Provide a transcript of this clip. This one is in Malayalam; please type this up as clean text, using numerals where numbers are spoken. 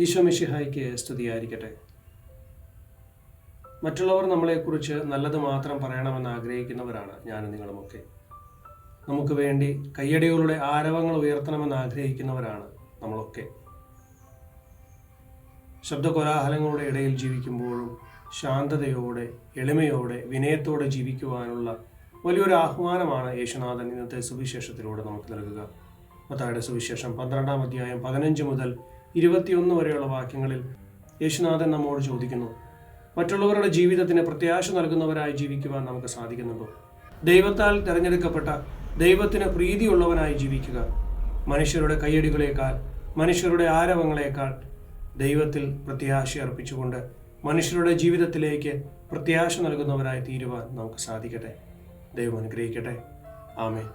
ഈശോ മിശിഹായ്ക്ക് സ്തുതിയായിരിക്കട്ടെ. മറ്റുള്ളവർ നമ്മളെക്കുറിച്ച് നല്ലത് മാത്രം പറയണമെന്ന് ആഗ്രഹിക്കുന്നവരാണ് ഞാനും നിങ്ങളുമൊക്കെ. നമുക്ക് വേണ്ടി കയ്യടികളുടെ ആരവങ്ങൾ ഉയർത്തണമെന്ന് ആഗ്രഹിക്കുന്നവരാണ് നമ്മളൊക്കെ. ശബ്ദകോലാഹലങ്ങളുടെ ഇടയിൽ ജീവിക്കുമ്പോഴും ശാന്തതയോടെ, എളിമയോടെ, വിനയത്തോടെ ജീവിക്കുവാനുള്ള വലിയൊരു ആഹ്വാനമാണ് യേശുനാഥൻ ഇന്നത്തെ സുവിശേഷത്തിലൂടെ നമുക്ക് നൽകുക. മത്തായിയുടെ സുവിശേഷം 12-ാം അധ്യായം 15 മുതൽ 21 വരെയുള്ള വാക്യങ്ങളിൽ യേശുനാഥൻ നമ്മോട് ചോദിക്കുന്നു, മറ്റുള്ളവരുടെ ജീവിതത്തിന് പ്രത്യാശ നൽകുന്നവരായി ജീവിക്കുവാൻ നമുക്ക് സാധിക്കുന്നുണ്ടോ? ദൈവത്താൽ തിരഞ്ഞെടുക്കപ്പെട്ട, ദൈവത്തിന് പ്രീതിയുള്ളവനായി ജീവിക്കുക. മനുഷ്യരുടെ കയ്യടികളേക്കാൾ, മനുഷ്യരുടെ ആരവങ്ങളേക്കാൾ ദൈവത്തിൽ പ്രത്യാശ അർപ്പിച്ചുകൊണ്ട് മനുഷ്യരുടെ ജീവിതത്തിലേക്ക് പ്രത്യാശ നൽകുന്നവരായി തീരുവാൻ നമുക്ക് സാധിക്കട്ടെ. ദൈവം അനുഗ്രഹിക്കട്ടെ. ആമേൻ.